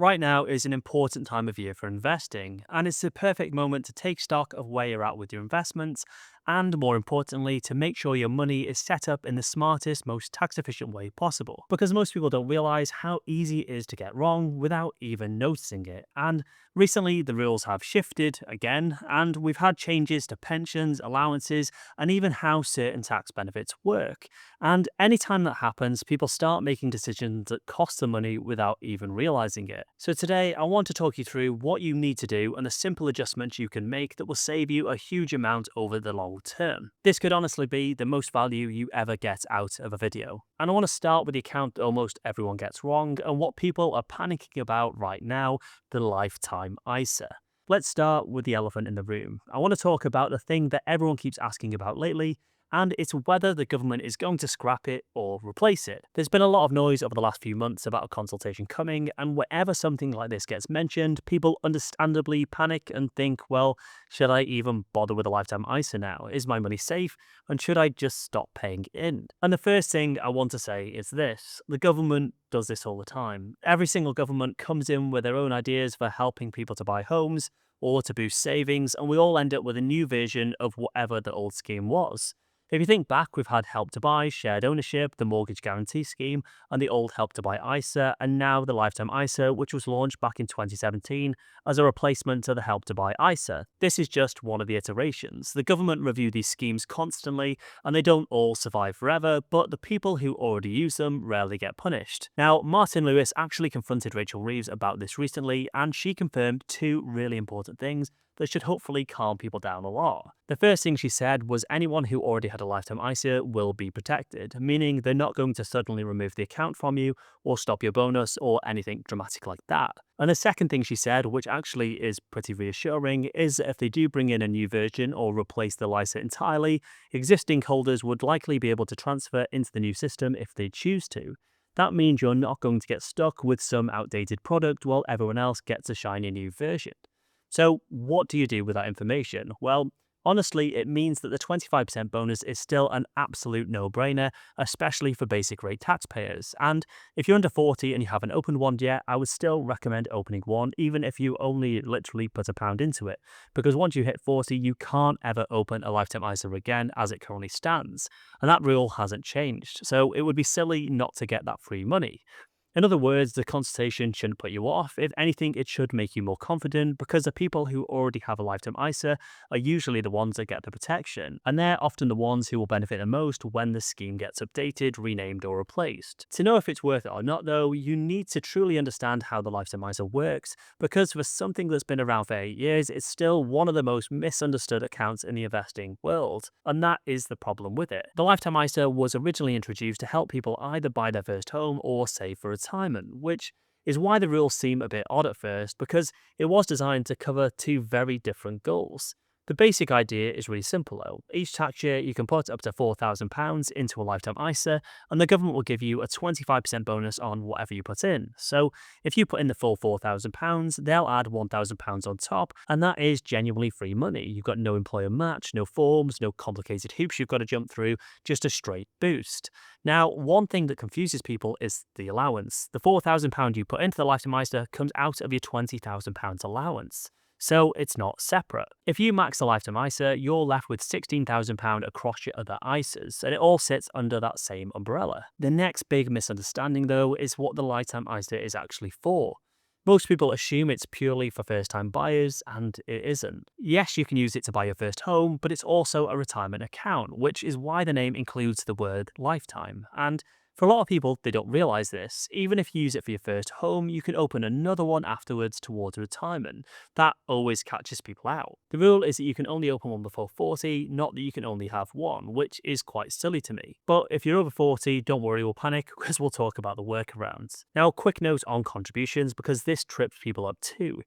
Right now is an important time of year for investing, and it's the perfect moment to take stock of where you're at with your investments, and more importantly, to make sure your money is set up in the smartest, most tax efficient way possible. Because most people don't realize how easy it is to get wrong without even noticing it. And recently, the rules have shifted again, and we've had changes to pensions, allowances, and even how certain tax benefits work. And anytime that happens, people start making decisions that cost them money without even realizing it. So today, I want to talk you through what you need to do and the simple adjustments you can make that will save you a huge amount over the long term. This could honestly be the most value you ever get out of a video. And I want to start with the account that almost everyone gets wrong and what people are panicking about right now, the lifetime ISA. Let's start with the elephant in the room. I want to talk about the thing that everyone keeps asking about lately, and it's whether the government is going to scrap it or replace it. There's been a lot of noise over the last few months about a consultation coming, and whenever something like this gets mentioned, people understandably panic and think, well, should I even bother with a lifetime ISA now? Is my money safe? And should I just stop paying in? And the first thing I want to say is this: the government does this all the time. Every single government comes in with their own ideas for helping people to buy homes or to boost savings, and we all end up with a new version of whatever the old scheme was. If you think back, we've had Help to Buy, shared ownership, the mortgage guarantee scheme, and the old Help to Buy ISA, and now the Lifetime ISA, which was launched back in 2017 as a replacement to the Help to Buy ISA. This is just one of the iterations. The government review these schemes constantly, and they don't all survive forever, but the people who already use them rarely get punished. Now, Martin Lewis actually confronted Rachel Reeves about this recently, and she confirmed two really important things that should hopefully calm people down a lot. The first thing she said was anyone who already had a lifetime ISA will be protected, meaning they're not going to suddenly remove the account from you or stop your bonus or anything dramatic like that. And the second thing she said, which actually is pretty reassuring, is that if they do bring in a new version or replace the ISA entirely, existing holders would likely be able to transfer into the new system if they choose to. That means you're not going to get stuck with some outdated product while everyone else gets a shiny new version. So what do you do with that information? Well, honestly, it means that the 25% bonus is still an absolute no-brainer, especially for basic rate taxpayers. And if you're under 40 and you haven't opened one yet, I would still recommend opening one, even if you only literally put £1 into it. Because once you hit 40, you can't ever open a lifetime ISA again as it currently stands. And that rule hasn't changed. So it would be silly not to get that free money. In other words, the consultation shouldn't put you off. If anything, it should make you more confident because the people who already have a lifetime ISA are usually the ones that get the protection, and they're often the ones who will benefit the most when the scheme gets updated, renamed, or replaced. To know if it's worth it or not, though, you need to truly understand how the lifetime ISA works, because for something that's been around for 8 years, it's still one of the most misunderstood accounts in the investing world, and that is the problem with it. The lifetime ISA was originally introduced to help people either buy their first home or save for retirement, which is why the rules seem a bit odd at first, because it was designed to cover two very different goals. The basic idea is really simple though. Each tax year you can put up to £4,000 into a lifetime ISA, and the government will give you a 25% bonus on whatever you put in. So if you put in the full £4,000, they'll add £1,000 on top, and that is genuinely free money. You've got no employer match, no forms, no complicated hoops you've got to jump through, just a straight boost. Now, one thing that confuses people is the allowance. The £4,000 you put into the lifetime ISA comes out of your £20,000 allowance. So it's not separate. If you max the lifetime ISA, you're left with £16,000 across your other ISAs, and it all sits under that same umbrella. The next big misunderstanding, though, is what the lifetime ISA is actually for. Most people assume it's purely for first-time buyers, and it isn't. Yes, you can use it to buy your first home, but it's also a retirement account, which is why the name includes the word lifetime. And for a lot of people, they don't realize this. Even if you use it for your first home, you can open another one afterwards towards retirement. That always catches people out. The rule is that you can only open one before 40, not that you can only have one, which is quite silly to me. But if you're over 40, don't worry, we'll panic because we'll talk about the workarounds. Now, a quick note on contributions, because this trips people up too.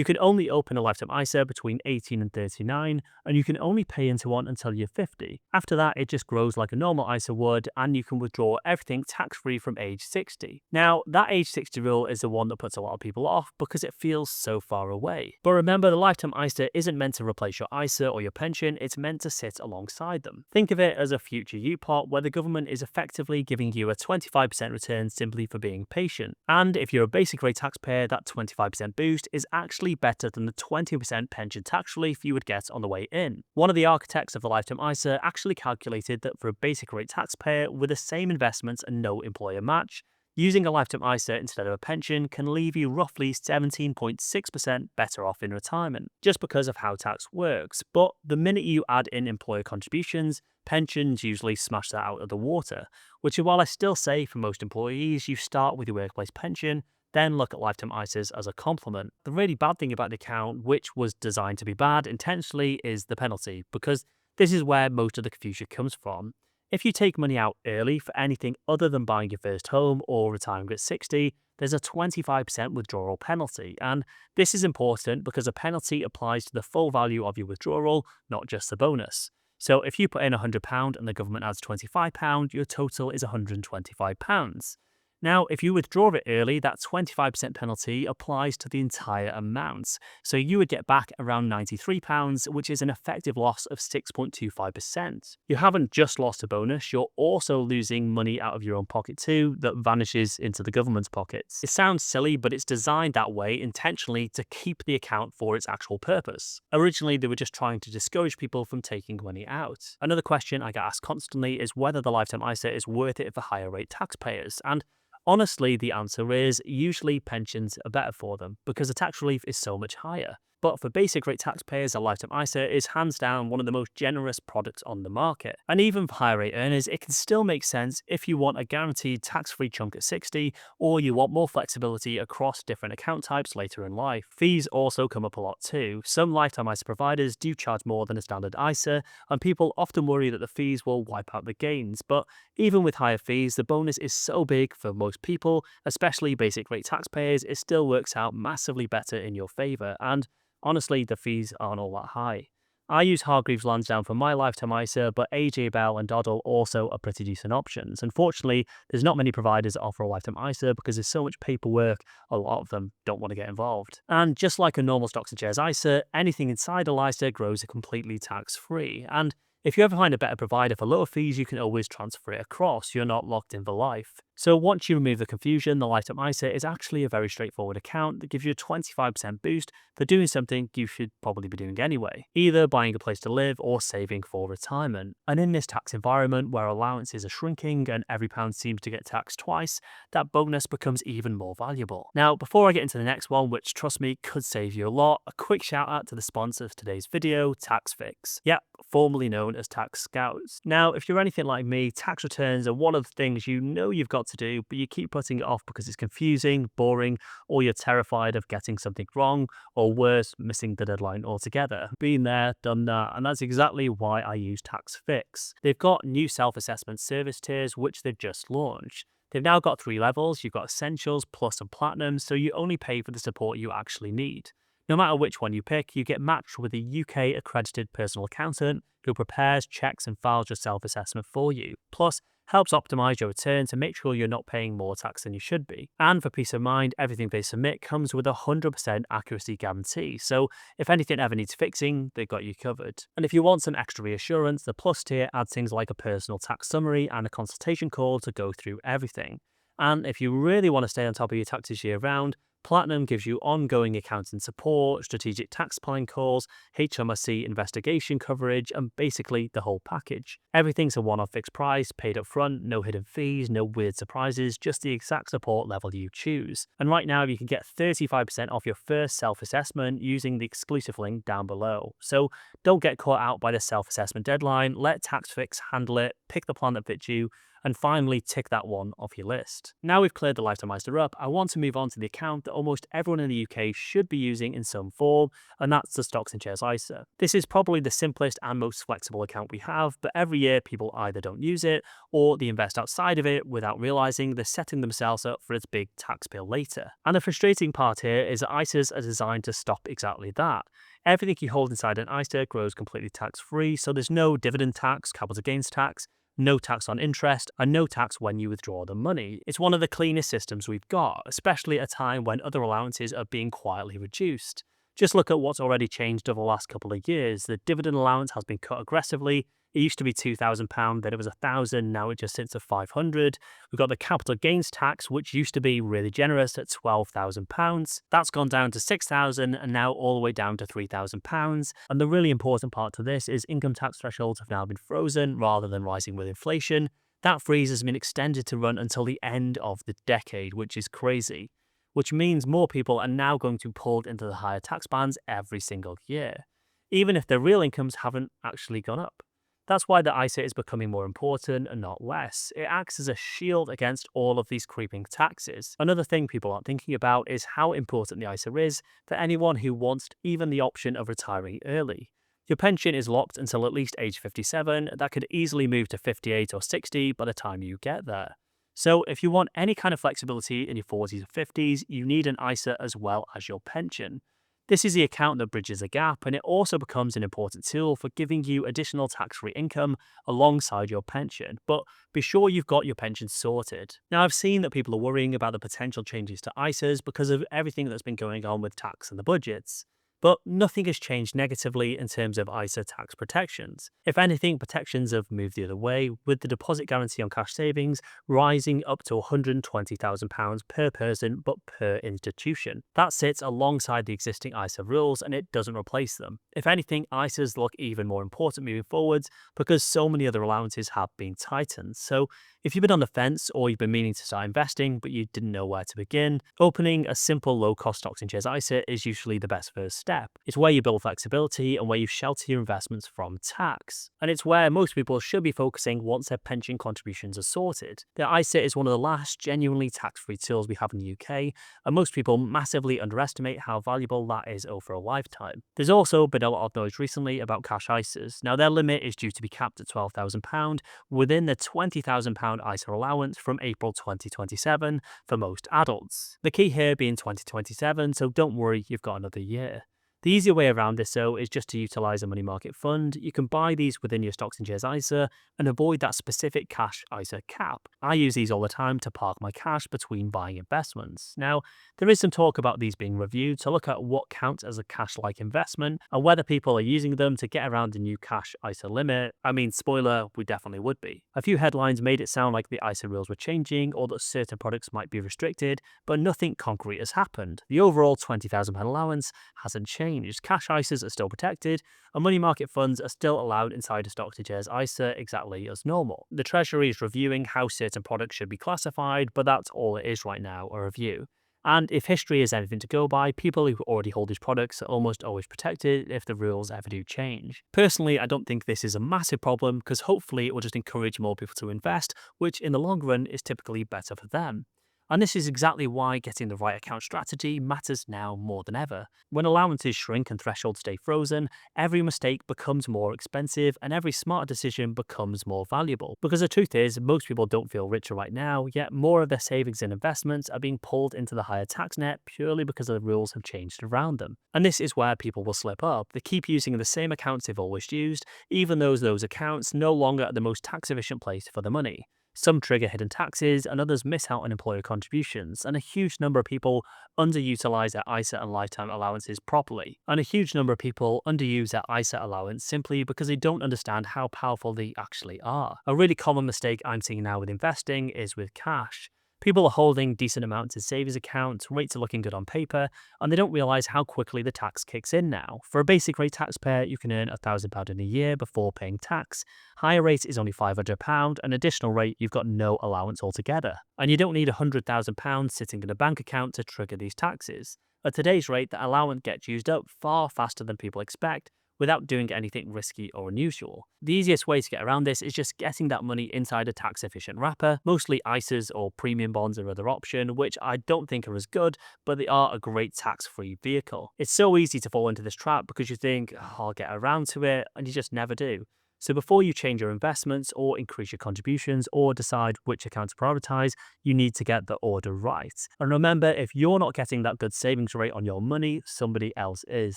You can only open a lifetime ISA between 18 and 39, and you can only pay into one until you're 50. After that, it just grows like a normal ISA would, and you can withdraw everything tax-free from age 60. Now, that age 60 rule is the one that puts a lot of people off because it feels so far away. But remember, the lifetime ISA isn't meant to replace your ISA or your pension, it's meant to sit alongside them. Think of it as a future U-pot where the government is effectively giving you a 25% return simply for being patient. And if you're a basic rate taxpayer, that 25% boost is actually better than the 20% pension tax relief you would get on the way in. One of the architects of the lifetime ISA actually calculated that for a basic rate taxpayer with the same investments and no employer match, using a lifetime ISA instead of a pension can leave you roughly 17.6% better off in retirement, just because of how tax works. But the minute you add in employer contributions, pensions usually smash that out of the water, which is why I still say for most employees, you start with your workplace pension, then look at lifetime ISAs as a complement. The really bad thing about the account, which was designed to be bad intentionally, is the penalty, because this is where most of the confusion comes from. If you take money out early for anything other than buying your first home or retiring at 60, there's a 25% withdrawal penalty. And this is important because a penalty applies to the full value of your withdrawal, not just the bonus. So if you put in £100 and the government adds £25, your total is £125. Now, if you withdraw it early, that 25% penalty applies to the entire amount. So you would get back around £93, which is an effective loss of 6.25%. You haven't just lost a bonus, you're also losing money out of your own pocket too that vanishes into the government's pockets. It sounds silly, but it's designed that way intentionally to keep the account for its actual purpose. Originally, they were just trying to discourage people from taking money out. Another question I get asked constantly is whether the lifetime ISA is worth it for higher rate taxpayers. And honestly, the answer is usually pensions are better for them because the tax relief is so much higher. But for basic rate taxpayers, a lifetime ISA is hands down one of the most generous products on the market. And even for higher rate earners, it can still make sense if you want a guaranteed tax-free chunk at 60, or you want more flexibility across different account types later in life. Fees also come up a lot too. Some lifetime ISA providers do charge more than a standard ISA, and people often worry that the fees will wipe out the gains. But even with higher fees, the bonus is so big for most people, especially basic rate taxpayers, it still works out massively better in your favor. And honestly, the fees aren't all that high. I use Hargreaves Lansdown for my lifetime ISA, but AJ Bell and Doddle also are pretty decent options. Unfortunately, there's not many providers that offer a lifetime ISA because there's so much paperwork, a lot of them don't want to get involved. And just like a normal stocks and shares ISA, anything inside a ISA grows completely tax-free. And if you ever find a better provider for lower fees, you can always transfer it across. You're not locked in for life. So once you remove the confusion, the lifetime ISA is actually a very straightforward account that gives you a 25% boost for doing something you should probably be doing anyway, either buying a place to live or saving for retirement. And in this tax environment where allowances are shrinking and every pound seems to get taxed twice, that bonus becomes even more valuable. Now, before I get into the next one, which trust me could save you a lot, a quick shout out to the sponsor of today's video, TaxFix. Yep, formerly known as Tax Scouts. Now, if you're anything like me, tax returns are one of the things you know you've got to do, but you keep putting it off because it's confusing, boring, or you're terrified of getting something wrong, or worse, missing the deadline altogether. Been there, done that, and that's exactly why I use TaxFix. They've got new self-assessment service tiers, which they've just launched. They've now got 3 levels. You've got Essentials, Plus, and Platinum, so you only pay for the support you actually need. No matter which one you pick, you get matched with a UK accredited personal accountant who prepares, checks, and files your self-assessment for you. Plus, helps optimize your return to make sure you're not paying more tax than you should be. And for peace of mind, everything they submit comes with a 100% accuracy guarantee. So if anything ever needs fixing, they've got you covered. And if you want some extra reassurance, the Plus tier adds things like a personal tax summary and a consultation call to go through everything. And if you really want to stay on top of your taxes year round, Platinum gives you ongoing accounting support, strategic tax planning calls, HMRC investigation coverage, and basically the whole package. Everything's a one-off fixed price, paid up front, no hidden fees, no weird surprises, just the exact support level you choose. And right now you can get 35% off your first self-assessment using the exclusive link down below. So don't get caught out by the self-assessment deadline, let TaxFix handle it, pick the plan that fits you, and finally tick that one off your list. Now we've cleared the lifetime ISA up, I want to move on to the account that almost everyone in the UK should be using in some form, and that's the Stocks and Shares ISA. This is probably the simplest and most flexible account we have, but every year people either don't use it or they invest outside of it without realizing they're setting themselves up for its big tax bill later. And the frustrating part here is that ISAs are designed to stop exactly that. Everything you hold inside an ISA grows completely tax-free, so there's no dividend tax, capital gains tax, no tax on interest, and no tax when you withdraw the money. It's one of the cleanest systems we've got, especially at a time when other allowances are being quietly reduced. Just look at what's already changed over the last couple of years. The dividend allowance has been cut aggressively. It used to be £2,000, then it was £1,000, now it just sits at £500. We've got the capital gains tax, which used to be really generous at £12,000. That's gone down to £6,000 and now all the way down to £3,000. And the really important part to this is income tax thresholds have now been frozen rather than rising with inflation. That freeze has been extended to run until the end of the decade, which is crazy. Which means more people are now going to be pulled into the higher tax bands every single year, even if their real incomes haven't actually gone up. That's why the ISA is becoming more important and not less. It acts as a shield against all of these creeping taxes. Another thing people aren't thinking about is how important the ISA is for anyone who wants even the option of retiring early. Your pension is locked until at least age 57, that could easily move to 58 or 60 by the time you get there. So if you want any kind of flexibility in your 40s or 50s, you need an ISA as well as your pension. This is the account that bridges the gap, and it also becomes an important tool for giving you additional tax-free income alongside your pension. But be sure you've got your pension sorted. Now, I've seen that people are worrying about the potential changes to ISAs because of everything that's been going on with tax and the budgets. But nothing has changed negatively in terms of ISA tax protections. If anything, protections have moved the other way, with the deposit guarantee on cash savings rising up to £120,000 per person but per institution. That sits alongside the existing ISA rules and it doesn't replace them. If anything, ISAs look even more important moving forwards because so many other allowances have been tightened. So if you've been on the fence or you've been meaning to start investing but you didn't know where to begin, opening a simple low-cost stocks and shares ISA is usually the best first step. It's where you build flexibility and where you shelter your investments from tax. And it's where most people should be focusing once their pension contributions are sorted. The ISA is one of the last genuinely tax-free tools we have in the UK, and most people massively underestimate how valuable that is over a lifetime. There's also been a lot of noise recently about cash ISAs. Now their limit is due to be capped at £12,000 within the £20,000 ISA allowance from April 2027 for most adults. The key here being 2027, so don't worry, you've got another year. The easier way around this, though, is just to utilize a money market fund. You can buy these within your stocks and shares ISA and avoid that specific cash ISA cap. I use these all the time to park my cash between buying investments. Now, there is some talk about these being reviewed to look at what counts as a cash-like investment and whether people are using them to get around the new cash ISA limit. I mean, spoiler, we definitely would be. A few headlines made it sound like the ISA rules were changing or that certain products might be restricted, but nothing concrete has happened. The overall £20,000 allowance hasn't changed. Cash ISAs are still protected, and money market funds are still allowed inside a stocks and shares ISA exactly as normal. The Treasury is reviewing how certain products should be classified, but that's all it is right now, a review. And if history is anything to go by, people who already hold these products are almost always protected if the rules ever do change. Personally, I don't think this is a massive problem because hopefully it will just encourage more people to invest, which in the long run is typically better for them. And this is exactly why getting the right account strategy matters now more than ever. When allowances shrink and thresholds stay frozen, every mistake becomes more expensive and every smart decision becomes more valuable. Because the truth is, most people don't feel richer right now, yet more of their savings and investments are being pulled into the higher tax net purely because the rules have changed around them. And this is where people will slip up. They keep using the same accounts they've always used, even though those accounts no longer are the most tax efficient place for the money. Some trigger hidden taxes and others miss out on employer contributions, and a huge number of people underutilize their ISA and lifetime allowances properly. And a huge number of people underuse their ISA allowance simply because they don't understand how powerful they actually are. A really common mistake I'm seeing now with investing is with cash. People are holding decent amounts in savings accounts, rates are looking good on paper, and they don't realise how quickly the tax kicks in now. For a basic rate taxpayer, you can earn £1,000 in a year before paying tax. Higher rate is only £500, and additional rate, you've got no allowance altogether. And you don't need £100,000 sitting in a bank account to trigger these taxes. At today's rate, the allowance gets used up far faster than people expect, without doing anything risky or unusual. The easiest way to get around this is just getting that money inside a tax efficient wrapper. Mostly ISAs or premium bonds are another option, which I don't think are as good, but they are a great tax-free vehicle. It's so easy to fall into this trap because you think, "Oh, I'll get around to it," and you just never do. So before you change your investments or increase your contributions or decide which account to prioritize, you need to get the order right. And remember, if you're not getting that good savings rate on your money, somebody else is.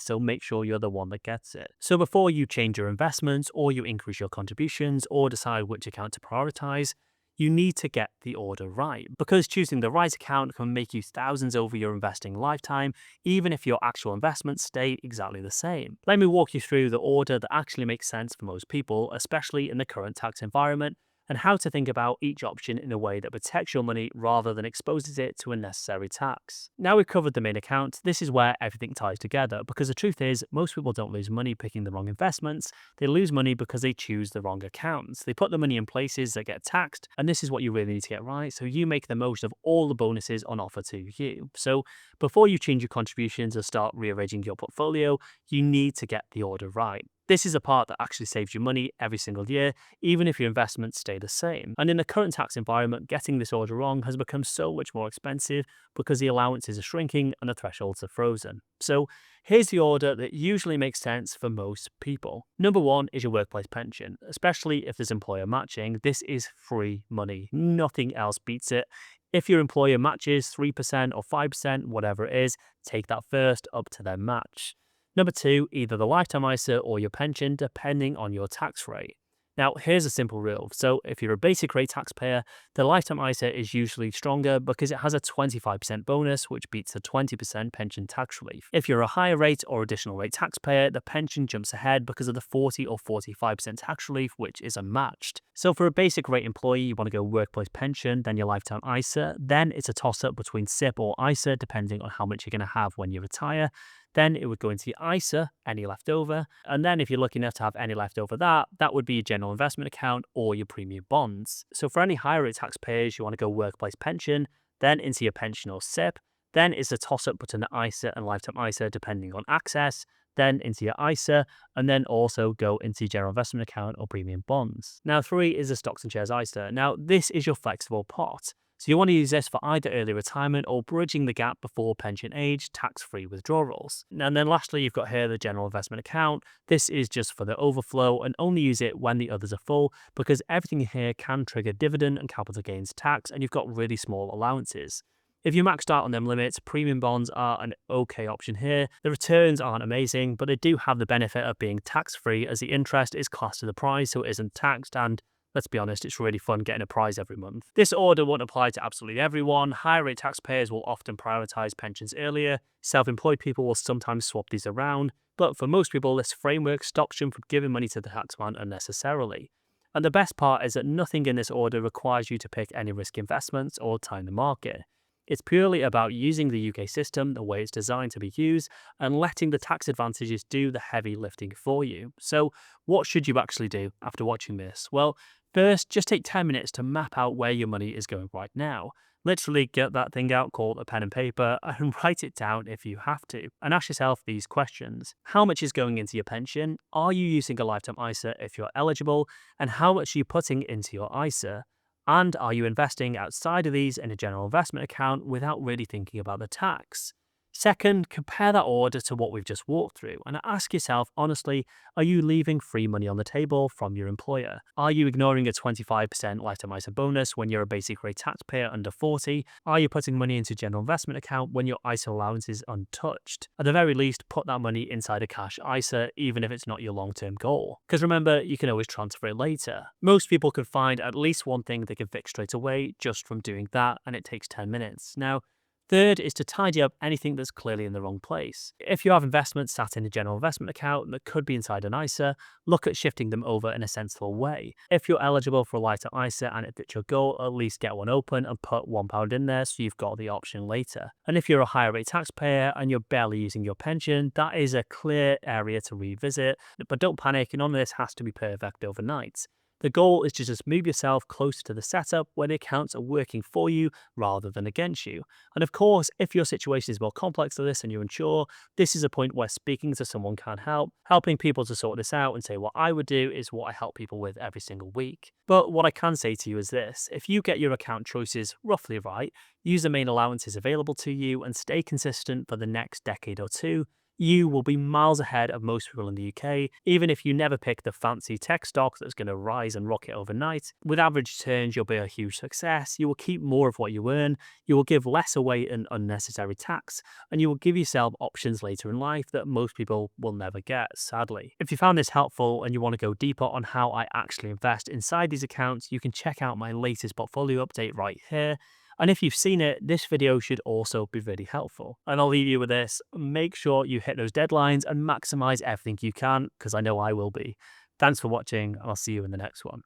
So make sure you're the one that gets it. So before you change your investments or you increase your contributions or decide which account to prioritize, you need to get the order right, because choosing the right account can make you thousands over your investing lifetime, even if your actual investments stay exactly the same. Let me walk you through the order that actually makes sense for most people, especially in the current tax environment, and how to think about each option in a way that protects your money rather than exposes it to unnecessary tax. Now we've covered the main account, this is where everything ties together, because the truth is, most people don't lose money picking the wrong investments, they lose money because they choose the wrong accounts. They put the money in places that get taxed, and this is what you really need to get right, so you make the most of all the bonuses on offer to you. So before you change your contributions or start rearranging your portfolio, you need to get the order right. This is a part that actually saves you money every single year, even if your investments stay the same. And in the current tax environment, getting this order wrong has become so much more expensive because the allowances are shrinking and the thresholds are frozen. So here's the order that usually makes sense for most people. Number one is your workplace pension, especially if there's employer matching. This is free money. Nothing else beats it. If your employer matches 3% or 5%, whatever it is, take that first up to their match. Number two, either the lifetime ISA or your pension, depending on your tax rate. Now, here's a simple rule. So, if you're a basic rate taxpayer, the lifetime ISA is usually stronger because it has a 25% bonus, which beats the 20% pension tax relief. If you're a higher rate or additional rate taxpayer, the pension jumps ahead because of the 40 or 45% tax relief, which is unmatched. So, for a basic rate employee, you want to go workplace pension, then your lifetime ISA. Then it's a toss up between SIP or ISA, depending on how much you're going to have when you retire. Then it would go into your ISA, any left over. And then if you're lucky enough to have any left over that would be your general investment account or your premium bonds. So for any higher rate taxpayers, you want to go workplace pension, then into your pension or SIP. Then it's a toss up between the ISA and lifetime ISA, depending on access. Then into your ISA, and then also go into your general investment account or premium bonds. Now, three is the stocks and shares ISA. Now, this is your flexible pot. So you want to use this for either early retirement or bridging the gap before pension age, tax-free withdrawals. And then lastly, you've got here the general investment account. This is just for the overflow and only use it when the others are full, because everything here can trigger dividend and capital gains tax, and you've got really small allowances. If you're maxed out on them limits, premium bonds are an okay option here. The returns aren't amazing, but they do have the benefit of being tax-free as the interest is classed to the price, so it isn't taxed, and let's be honest, it's really fun getting a prize every month. This order won't apply to absolutely everyone. Higher rate taxpayers will often prioritize pensions earlier. Self-employed people will sometimes swap these around. But for most people, this framework stops them from giving money to the taxman unnecessarily. And the best part is that nothing in this order requires you to pick any risk investments or time the market. It's purely about using the UK system the way it's designed to be used and letting the tax advantages do the heavy lifting for you. So what should you actually do after watching this? Well, first, just take 10 minutes to map out where your money is going right now. Literally get that thing out called a pen and paper and write it down if you have to. And ask yourself these questions. How much is going into your pension? Are you using a lifetime ISA if you're eligible? And how much are you putting into your ISA? And are you investing outside of these in a general investment account without really thinking about the tax? Second, compare that order to what we've just walked through and ask yourself honestly, are you leaving free money on the table from your employer? Are you ignoring a 25% lifetime ISA bonus when you're a basic rate taxpayer under 40? Are you putting money into a general investment account when your ISA allowance is untouched? At the very least, put that money inside a cash ISA, even if it's not your long-term goal. Because remember, you can always transfer it later. Most people can find at least one thing they can fix straight away just from doing that, and it takes 10 minutes. Now, third is to tidy up anything that's clearly in the wrong place. If you have investments sat in a general investment account that could be inside an ISA, look at shifting them over in a sensible way. If you're eligible for a lighter ISA and it fits your goal, at least get one open and put £1 in there so you've got the option later. And if you're a higher rate taxpayer and you're barely using your pension, that is a clear area to revisit. But don't panic, none of this has to be perfect overnight. The goal is to just move yourself closer to the setup where the accounts are working for you rather than against you. And of course, if your situation is more complex than this and you're unsure, this is a point where speaking to someone can help. Helping people to sort this out and say what I would do is what I help people with every single week. But what I can say to you is this: if you get your account choices roughly right, use the main allowances available to you, and stay consistent for the next decade or two, you will be miles ahead of most people in the UK, even if you never pick the fancy tech stock that's going to rise and rocket overnight. With average returns, you'll be a huge success. You will keep more of what you earn, you will give less away in unnecessary tax, and you will give yourself options later in life that most people will never get, sadly. If you found this helpful and you want to go deeper on how I actually invest inside these accounts, you can check out my latest portfolio update right here. And if you've seen it, this video should also be really helpful. And I'll leave you with this: make sure you hit those deadlines and maximize everything you can, because I know I will be. Thanks for watching, and I'll see you in the next one.